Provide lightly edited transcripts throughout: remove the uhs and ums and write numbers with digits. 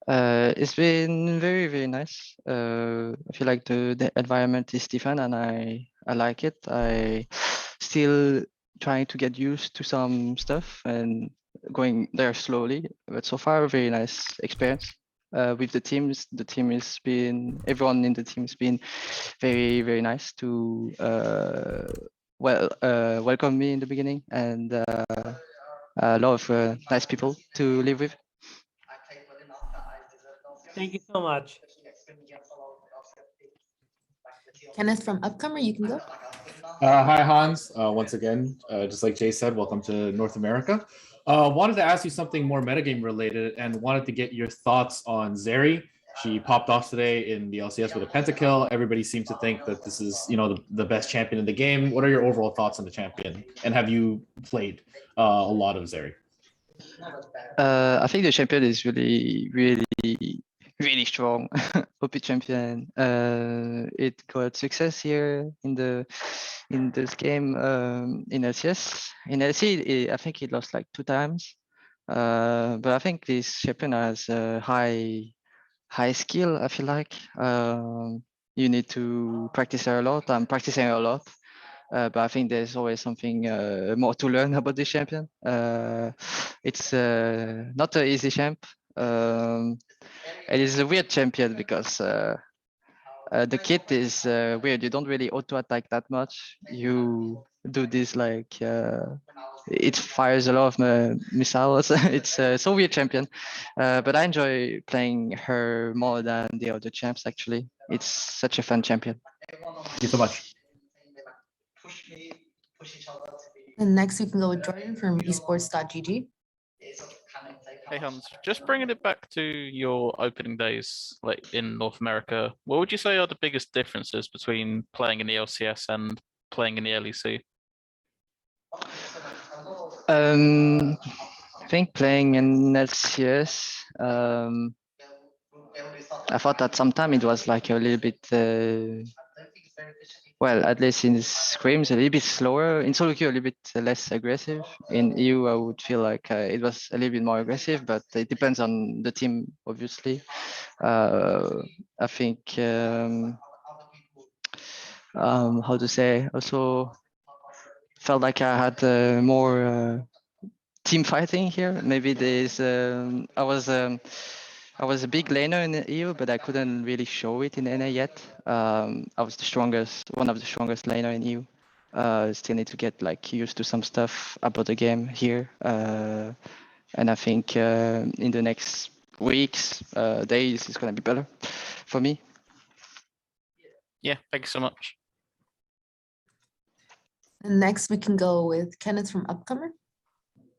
It's been very, very nice. I feel like the environment is different and I like it. I still trying to get used to some stuff and going there slowly, but so far a very nice experience. With the teams, the team has been, everyone in the team has been very, very nice to welcome me in the beginning and a lot of nice people to live with. Thank you so much. Kenneth from Upcomer, you can go. Hi, Hans. Once again, just like Jay said, welcome to North America. Wanted to ask you something more metagame related and wanted to get your thoughts on Zeri. She popped off today in the LCS with a pentakill. Everybody seems to think that this is, the best champion in the game. What are your overall thoughts on the champion? And have you played a lot of Zeri? I think the champion is really, really, really strong. OP champion. It got success here in this game in LCS. In LC, I think it lost like 2 times. But I think this champion has a high skill. I feel like you need to practice her a lot. I'm practicing her a lot. But I think there's always something more to learn about this champion. It's not an easy champ. It is a weird champion because the kit is weird. You don't really auto attack that much. You do this like it fires a lot of missiles. It's so weird champion, but I enjoy playing her more than the other champs. Actually, it's such a fun champion. Thank you so much. And next we can go with Jordan from esports.gg. Hey Hans, just bringing it back to your opening days like in North America, what would you say are the biggest differences between playing in the LCS and playing in the LEC? I think playing in LCS, I thought that sometime it was like a little bit, well, at least in scrims, a little bit slower. In solo queue, a little bit less aggressive. In EU, I would feel like it was a little bit more aggressive, but it depends on the team, obviously. I think, how to say, also felt like I had more team fighting here. Maybe there's, I was a big laner in the EU, but I couldn't really show it in NA yet. I was one of the strongest laner in EU. Still need to get like used to some stuff about the game here. And I think in the next weeks, days, it's gonna be better for me. Yeah, thank you so much. And next we can go with Kenneth from Upcomer.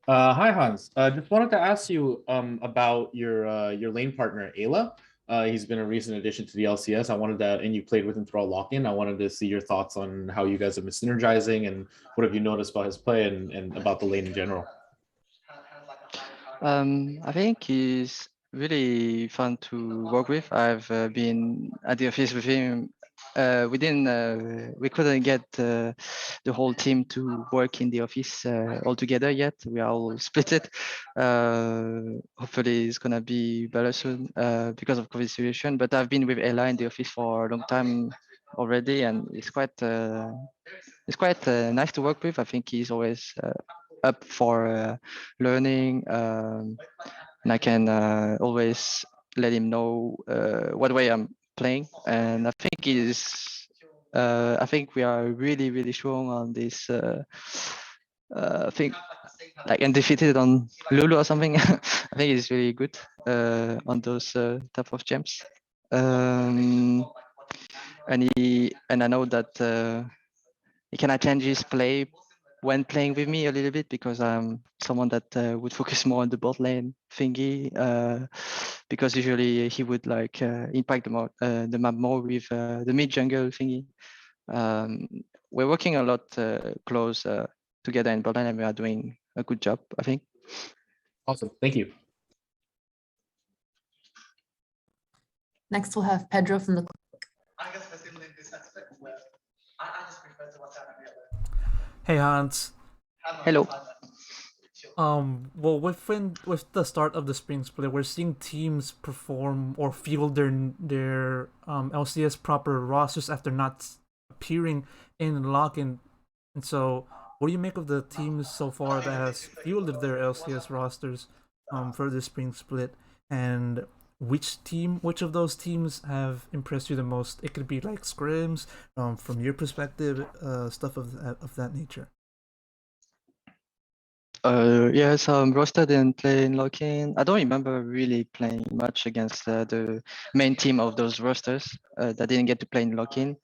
Hi, Hans. Just wanted to ask you about your lane partner, Ayla. He's been a recent addition to the LCS. And you played with him throughout lock-in. I wanted to see your thoughts on how you guys have been synergizing and what have you noticed about his play and about the lane in general. I think he's really fun to work with. I've been at the office with him. We couldn't get the whole team to work in the office all together yet. We are all split it. Hopefully it's gonna be better soon because of COVID situation. But I've been with Ella in the office for a long time already, and it's quite nice to work with. I think he's always up for learning, and I can always let him know what way I'm playing, and I think I think we are really, really strong on this. I think like undefeated on Lulu or something. I think he's really good on those type of champs. And I know that he can change his play when playing with me a little bit because I'm someone that would focus more on the bot lane thingy because usually he would like impact the map more with the mid jungle thingy. We're working a lot close together in bot lane and we are doing a good job, I think. Awesome, thank you. Next we'll have Pedro from the. Hey Hans. Hello. Well, with the start of the spring split, we're seeing teams perform or field their LCS proper rosters after not appearing in lock-in. And so, what do you make of the teams so far that has fielded their LCS rosters for the spring split? And which of those teams have impressed you the most? It could be like scrims, from your perspective, stuff of that nature. Yes, rostered and playing lock-in. I don't remember really playing much against the main team of those rosters that didn't get to play in lock-in.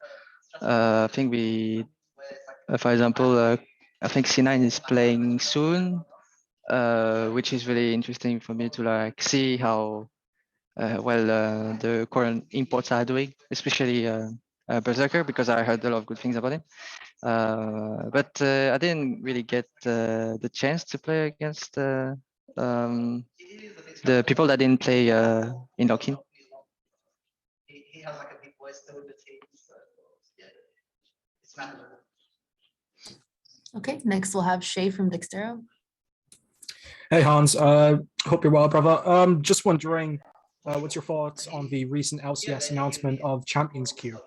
I think for example, I think C9 is playing soon, which is really interesting for me to like see how well the current imports are doing, especially Berserker, because I heard a lot of good things about him. But I didn't really get the chance to play against the people that didn't play in lock-in. Okay, next we'll have Shay from Dextero. Hey Hans, hope you're well, brother. Just wondering, what's your thoughts on the recent LCS announcement of Champions Queue?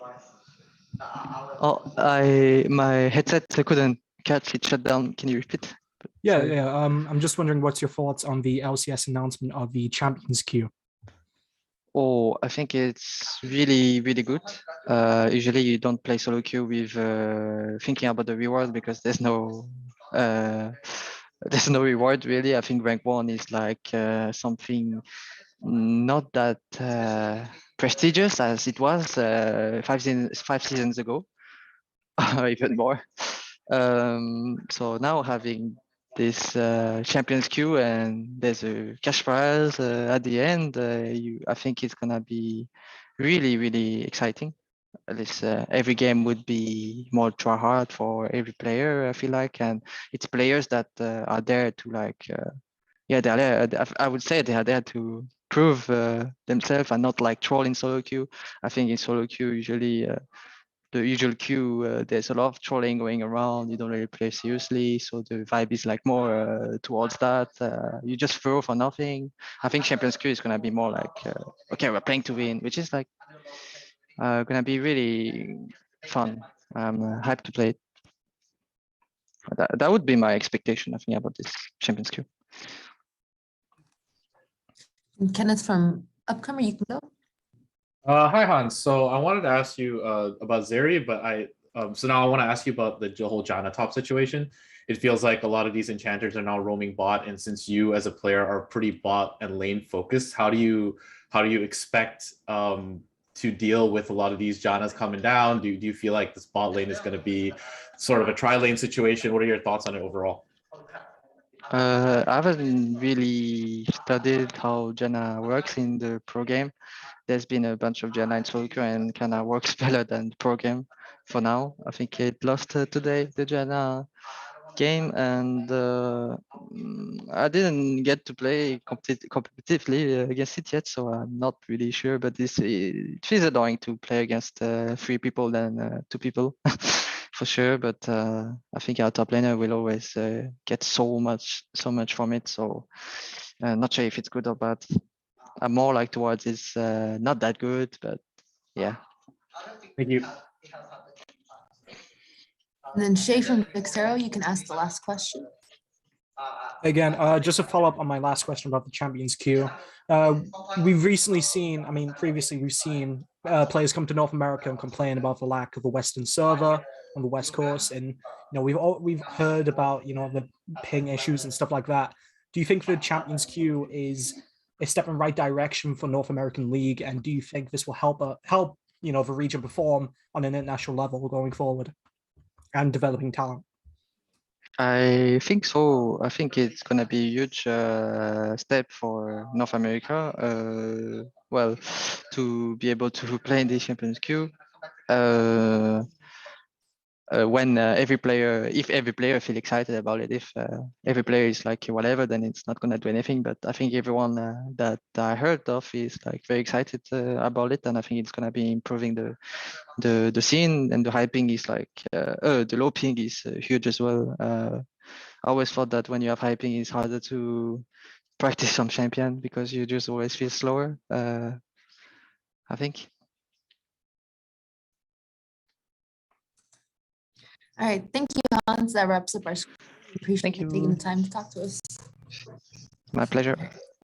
Oh, my headset couldn't catch it, shut down. Can you repeat? Yeah, Sorry. yeah. I'm just wondering what's your thoughts on the LCS announcement of the Champions Queue? Oh, I think it's really, really good. Usually you don't play solo queue with thinking about the reward because there's no reward really. I think rank 1 is like something not that prestigious as it was 5 seasons ago, or even more. So now having this champions queue and there's a cash prize at the end, I think it's gonna be really, really exciting. At least every game would be more try hard for every player, I feel like, and it's players that are there to like yeah, they're there. I would say they are there to prove themselves and not like troll in solo queue. I think in solo queue usually the usual queue, there's a lot of trolling going around. You don't really play seriously, so the vibe is like more towards that. You just throw for nothing. I think Champions Queue is gonna be more like, okay, we're playing to win, which is like gonna be really fun. I'm hyped to play it. That would be my expectation, I think, about this Champions Queue. And Kenneth from Upcomer, you can go. Hi Hans. So I wanted to ask you about Zeri, but so now I want to ask you about the whole Jana top situation. It feels like a lot of these enchanters are now roaming bot, and since you as a player are pretty bot and lane focused, how do you expect to deal with a lot of these Janas coming down? Do you feel like this bot lane is going to be sort of a tri-lane situation? What are your thoughts on it overall? I haven't really studied how Jana works in the pro game. There's been a bunch of Jana in solo queue and kind of works better than the pro game for now. I think it lost today, the Jana game, and I didn't get to play competitively against it yet, so I'm not really sure. But it feels annoying to play against 3 people than 2 people, for sure. But I think our top laner will always get so much from it. So not sure if it's good or bad. I'm more like towards it's not that good, but yeah. Thank you. And then Shay from Dextero, you can ask the last question. Again, just a follow up on my last question about the Champions Queue. We've recently seen, previously we've seen players come to North America and complain about the lack of a Western server on the West Coast, and we've heard about the ping issues and stuff like that. Do you think the Champions Queue is a step in the right direction for North American League, and do you think this will help the region perform on an international level going forward and developing talent? I think so. I think it's gonna be a huge step for North America. Well, to be able to play in the Champions Queue. When if every player feel excited about it, if every player is like whatever, then it's not gonna do anything. But I think everyone that I heard of is like very excited about it, and I think it's gonna be improving the scene, and the high ping is like the low ping is huge as well. I always thought that when you have hyping, it's harder to practice some champion because you just always feel slower. I think. All right, thank you, Hans. That wraps up our. We appreciate Thank you taking you. the time to talk to us. My pleasure.